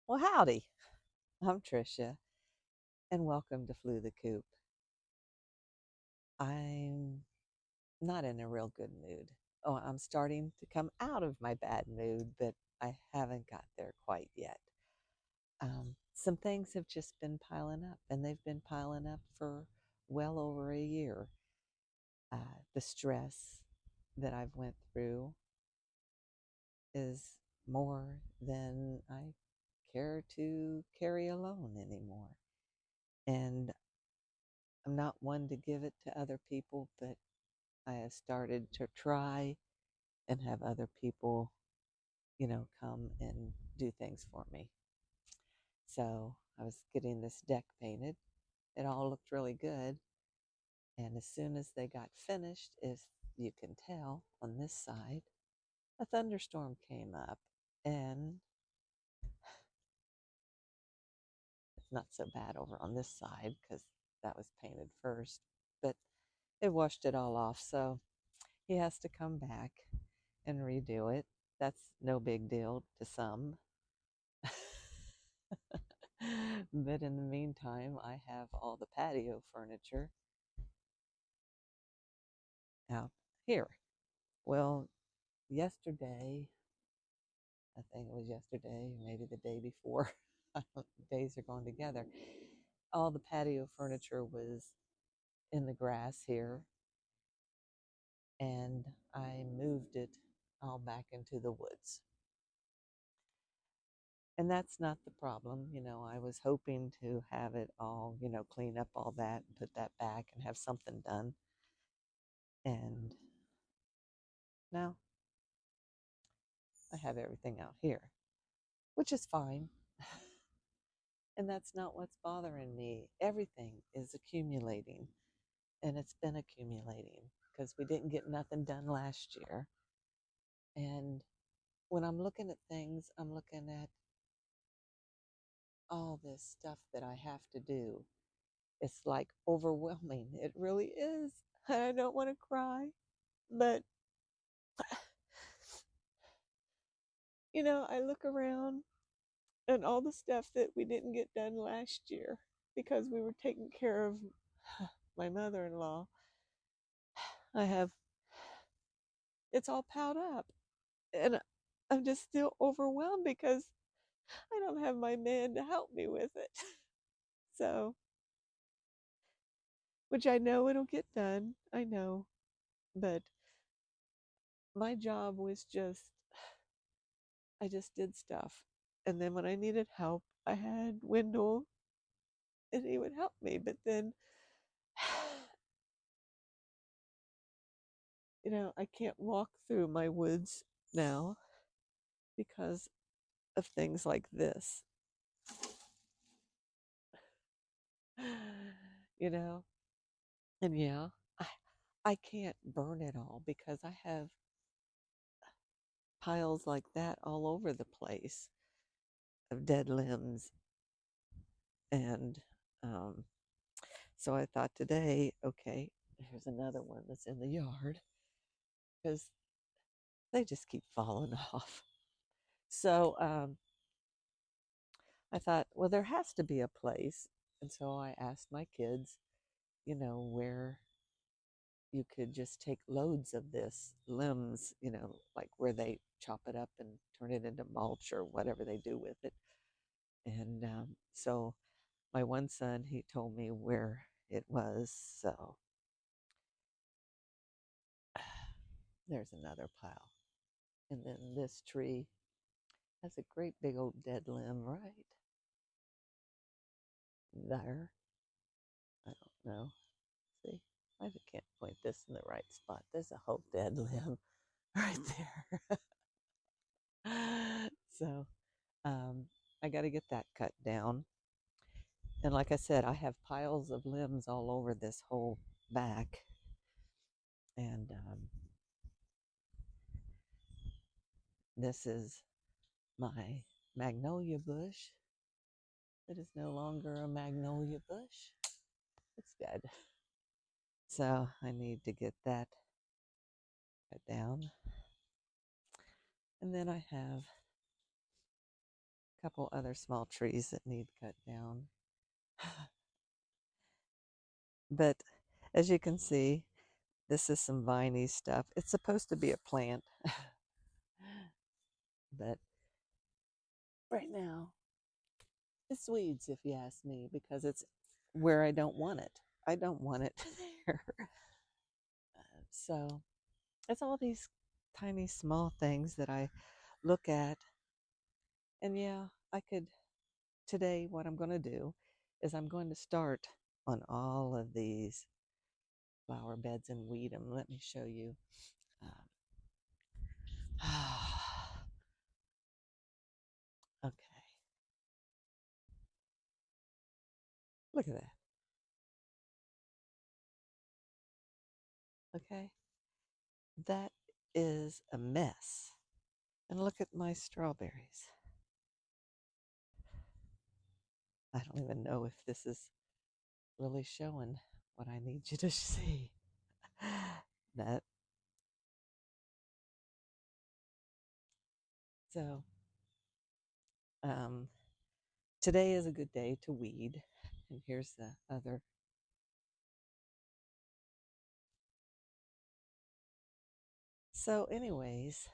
Well, howdy. I'm Tricia, and welcome to Flew the Coop. I'm not in a real good mood. Oh, I'm starting to come out of my bad mood, but I haven't got there quite yet. Some things have just been piling up, and they've been piling up for well over a year. The stress that I've went through is more than I care to carry alone anymore. And I'm not one to give it to other people, but I have started to try and have other people, come and do things for me. So I was getting this deck painted. It all looked really good. And as soon as they got finished, as you can tell on this side, a thunderstorm came up. And it's not so bad over on this side because that was painted first. But it washed it all off. So he has to come back and redo it. That's no big deal to some. But in the meantime, I have all the patio furniture out here. Well, yesterday, I think it was yesterday, maybe the day before, days are going together. All the patio furniture was in the grass here, and I moved it all back into the woods. And that's not the problem. I was hoping to have it all, clean up all that and put that back and have something done. And now I have everything out here, which is fine. And that's not what's bothering me. Everything is accumulating, and it's been accumulating because we didn't get nothing done last year. And when I'm looking at things, I'm looking at all this stuff that I have to do. It's like overwhelming. It really is. I don't want to cry, but I look around and all the stuff that we didn't get done last year because we were taking care of my mother-in-law. I have it's all piled up, and I'm just still overwhelmed because I don't have my man to help me with it. So, which I know it'll get done. I know, but my job was just I just did stuff. And then when I needed help, I had Wendell and he would help me. But then, I can't walk through my woods now because of things like this. you know, and yeah, I, I can't burn it all because I have piles like that all over the place of dead limbs. And um, so I thought today, okay, here's another one that's in the yard because they just keep falling off. So I thought, well, there has to be a place. And so I asked my kids, where you could just take loads of this limbs, like where they chop it up and turn it into mulch or whatever they do with it. And so my one son, he told me where it was. So there's another pile. And then this tree has a great big old dead limb right there. I don't know. See, I can't point this in the right spot. There's a whole dead limb right there. So I got to get that cut down. And like I said, I have piles of limbs all over this whole back. And this is my magnolia bush. It is no longer a magnolia bush. It's dead. So I need to get that cut down. And then I have a couple other small trees that need cut down. But as you can see, this is some viney stuff. It's supposed to be a plant, but right now it's weeds, if you ask me, because it's where I don't want it. I don't want it there. So it's all these tiny, small things that I look at. And yeah, I could, today, what I'm going to do is I'm going to start on all of these flower beds and weed them. Let me show you. Okay, look at that. Okay, that is a mess. And look at my strawberries. I don't even know if this is really showing what I need you to see. That so um, today is a good day to weed, and here's the other. So, anyways,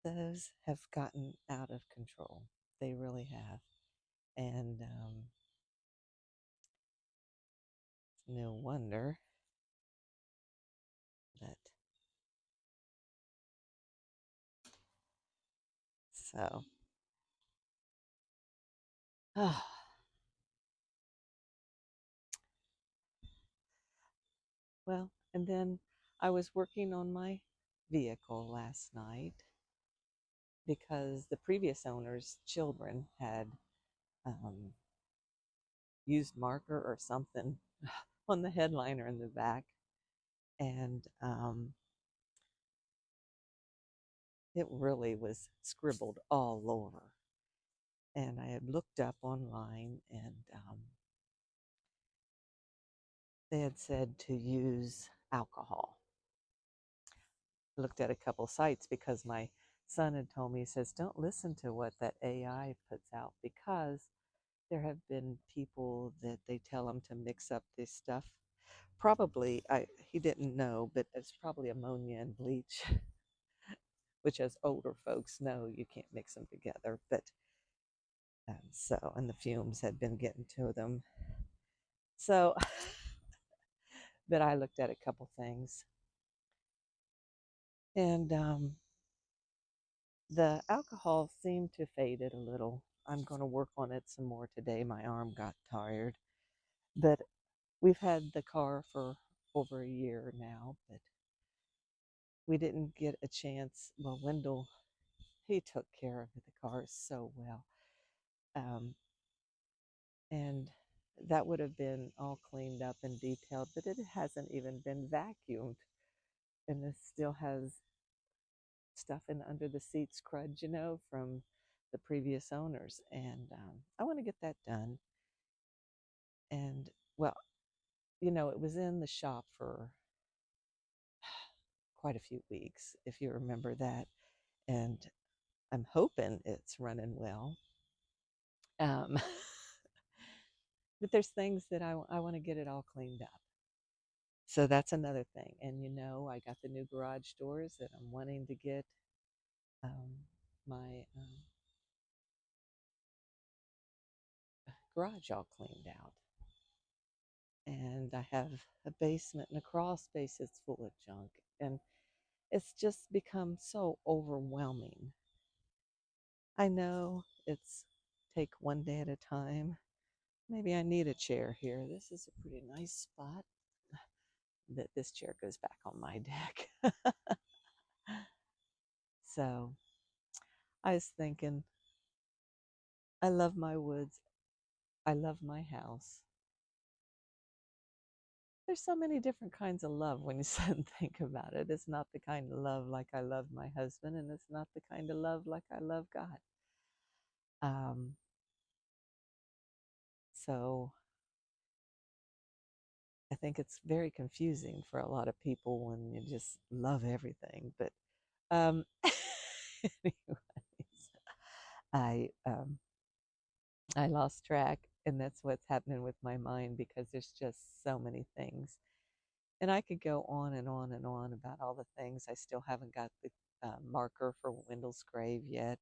those have gotten out of control. They really have, and it's no wonder that. So, well, and then I was working on my vehicle last night because the previous owner's children had um, used marker or something on the headliner in the back, and it really was scribbled all over. And I had looked up online, and they had said to use alcohol. I looked at a couple sites because my son had told me, he says, don't listen to what that AI puts out, because there have been people that they tell them to mix up this stuff. Probably, he didn't know, but it's probably ammonia and bleach, which as older folks know, you can't mix them together. But and the fumes had been getting to them. So, but I looked at a couple things, and the alcohol seemed to fade it a little. I'm going to work on it some more today. My arm got tired, but we've had the car for over a year now, but we didn't get a chance. Well, Wendell, he took care of the car so well. Um, and that would have been all cleaned up and detailed, but it hasn't even been vacuumed. And it still has stuff in under the seats, crud, from the previous owners. And I want to get that done. And well, it was in the shop for quite a few weeks, if you remember that. And I'm hoping it's running well. Um, but there's things that I want to get it all cleaned up. So that's another thing. And I got the new garage doors that I'm wanting to get my garage all cleaned out. And I have a basement and a crawl space that's full of junk. And it's just become so overwhelming. I know it's take one day at a time. Maybe I need a chair here. This is a pretty nice spot. That this chair goes back on my deck. So I was thinking, I love my woods. I love my house. There's so many different kinds of love when you sit and think about it. It's not the kind of love like I love my husband, and it's not the kind of love like I love God. Um, so I think it's very confusing for a lot of people when you just love everything. But anyways, I lost track, and that's what's happening with my mind because there's just so many things. And I could go on and on and on about all the things. I still haven't got the marker for Wendell's grave yet,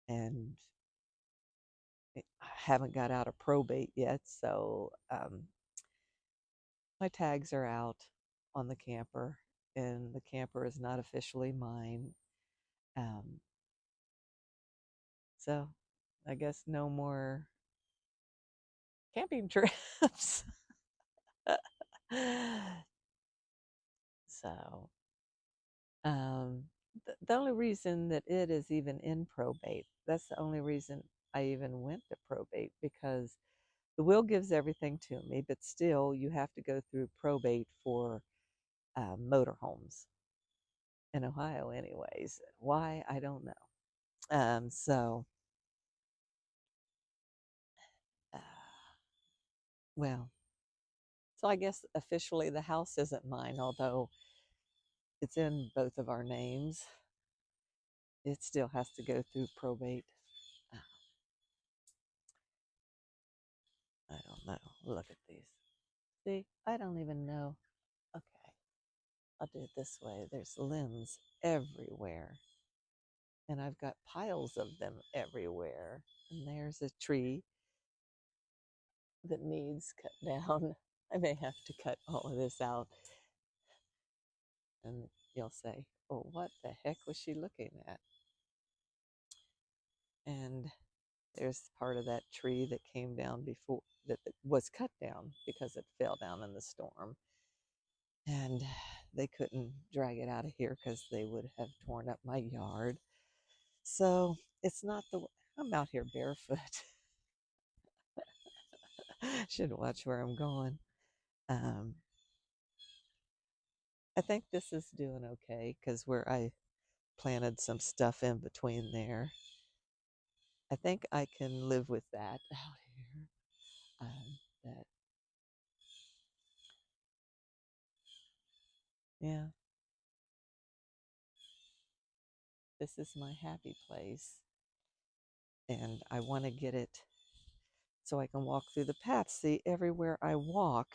and I haven't got out of probate yet. So my tags are out on the camper, and the camper is not officially mine. Um, so I guess no more camping trips. So, um, the only reason that it is even in probate, that's the only reason I even went to probate, because the will gives everything to me, but still you have to go through probate for motorhomes in Ohio, anyways. Why, I don't know. So, uh, well, so I guess officially the house isn't mine, although it's in both of our names. It still has to go through probate. Uh, I don't know. Look at these. See, I don't even know. Okay, I'll do it this way. There's limbs everywhere, and I've got piles of them everywhere. And there's a tree that needs cut down. I may have to cut all of this out, and you'll say, "Oh, what the heck was she looking at?" And there's part of that tree that came down before, that was cut down because it fell down in the storm. And they couldn't drag it out of here because they would have torn up my yard. So it's not the, I'm out here barefoot. Should watch where I'm going. Um, I think this is doing okay because where I planted some stuff in between there, I think I can live with that out here. That, yeah, this is my happy place, and I want to get it so I can walk through the paths. See, everywhere I walk,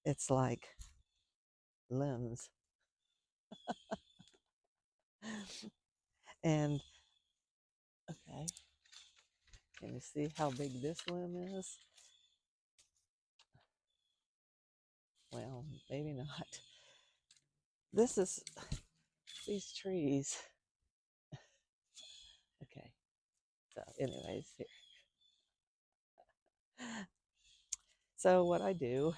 it's like limbs. And okay, can you see how big this limb is? Well, maybe not. This is these trees. Okay, so anyways, here. So what I do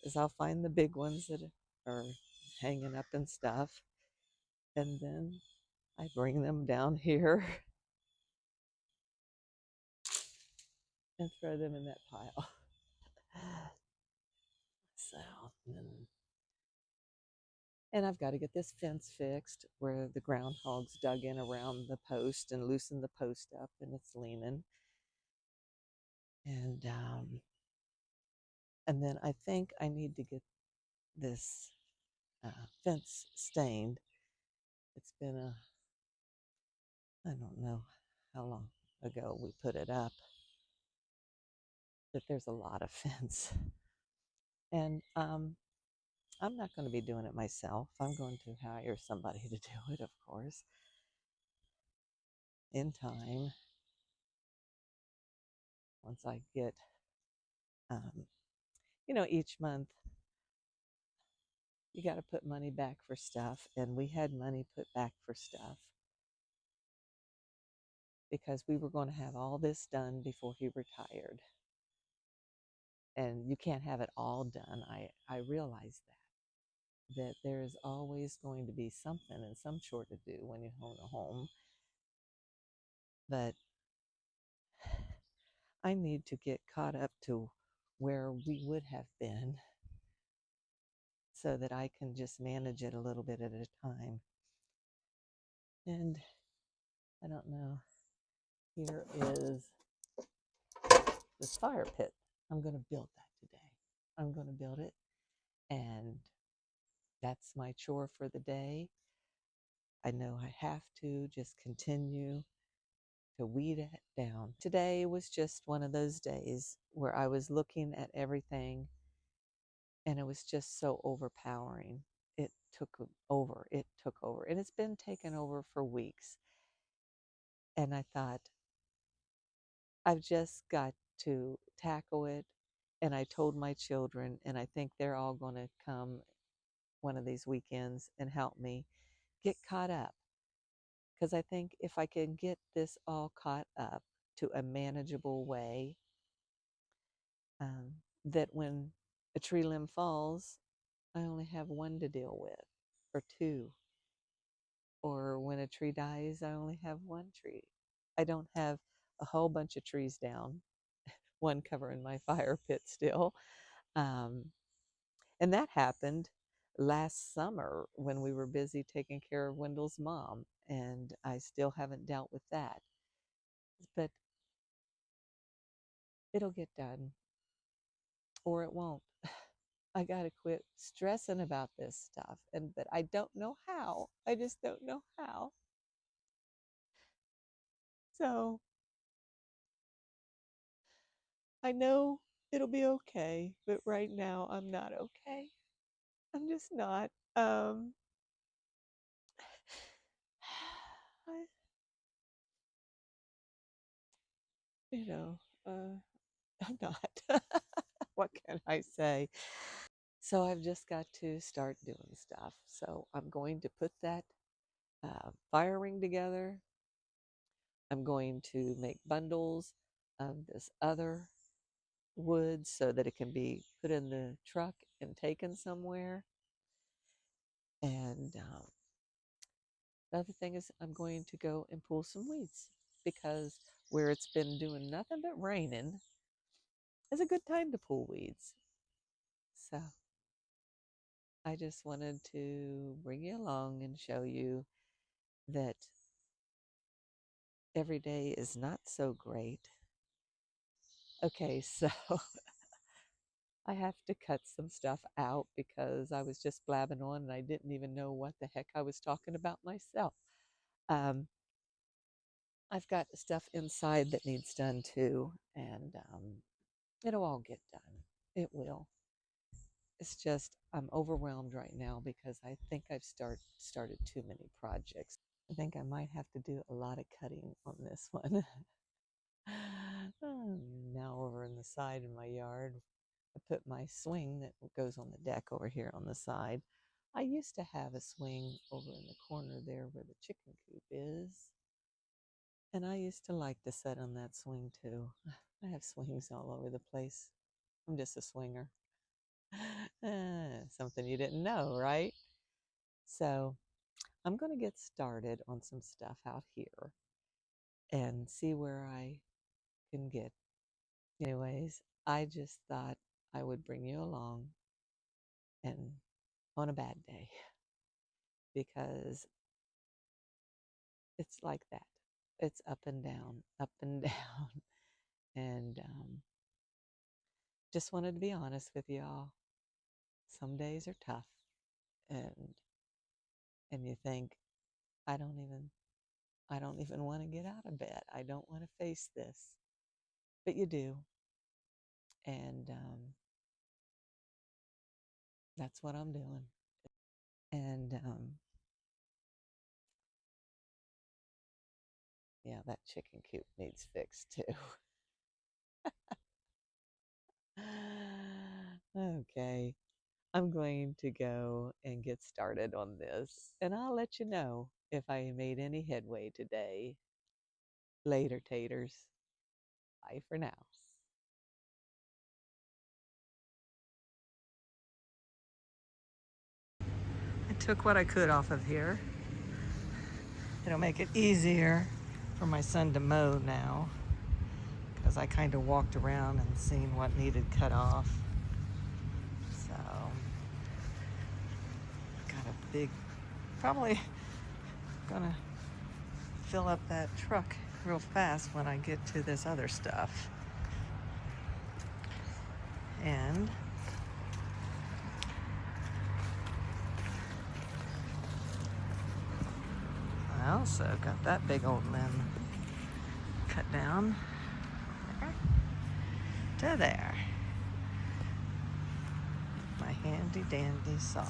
is I'll find the big ones that are hanging up and stuff, and then I bring them down here and throw them in that pile. So, and I've got to get this fence fixed where the groundhogs dug in around the post and loosened the post up, and it's leaning. And and then I think I need to get this fence stained. It's been I don't know how long ago we put it up, but there's a lot of fence. And I'm not going to be doing it myself. I'm going to hire somebody to do it, of course, in time, once I get, um, each month you got to put money back for stuff. And we had money put back for stuff because we were going to have all this done before he retired. And you can't have it all done. I realize that there's always going to be something and some chore to do when you own a home. But I need to get caught up to where we would have been so that I can just manage it a little bit at a time. And I don't know. Here is this fire pit. I'm going to build that today. I'm going to build it. And that's my chore for the day. I know I have to just continue to weed it down. Today was just one of those days where I was looking at everything and it was just so overpowering. It took over. It took over. And it's been taken over for weeks. And I thought, I've just got to tackle it. And I told my children, and I think they're all going to come one of these weekends and help me get caught up. Because I think if I can get this all caught up to a manageable way, um, that when a tree limb falls, I only have one to deal with, or two. Or when a tree dies, I only have one tree. I don't have a whole bunch of trees down, one covering my fire pit still. Um, and that happened last summer when we were busy taking care of Wendell's mom, and I still haven't dealt with that. But it'll get done, or it won't. I got to quit stressing about this stuff, but I don't know how. I just don't know how. So I know it'll be okay, but right now I'm not okay. I'm just not. I, you know, I'm not. What can I say? So I've just got to start doing stuff. So I'm going to put that fire ring together. I'm going to make bundles of this other wood so that it can be put in the truck and taken somewhere. And the other thing is I'm going to go and pull some weeds because where it's been doing nothing but raining is a good time to pull weeds. So I just wanted to bring you along and show you that every day is not so great. Okay, so I have to cut some stuff out because I was just blabbing on and I didn't even know what the heck I was talking about myself. Um, I've got stuff inside that needs done too, and it'll all get done. It will. It's just I'm overwhelmed right now because I think I've started too many projects. I think I might have to do a lot of cutting on this one. Now over in the side in my yard, I put my swing that goes on the deck over here on the side. I used to have a swing over in the corner there where the chicken coop is. And I used to like to sit on that swing too. I have swings all over the place. I'm just a swinger. Something you didn't know, right? So I'm going to get started on some stuff out here and see where I can get. Anyways, I just thought I would bring you along and on a bad day because it's like that. It's up and down, up and down. And just wanted to be honest with y'all. Some days are tough and you think, I don't even want to get out of bed. I don't want to face this. But you do. And that's what I'm doing. And yeah, that chicken coop needs fixed too. Okay. I'm going to go and get started on this, and I'll let you know if I made any headway today. Later, taters. Bye for now. I took what I could off of here. It'll make it easier for my son to mow now because I kind of walked around and seen what needed cut off. So, got a big, probably gonna fill up that truck real fast when I get to this other stuff. And I also got that big old limb cut down there to there. My handy dandy saw.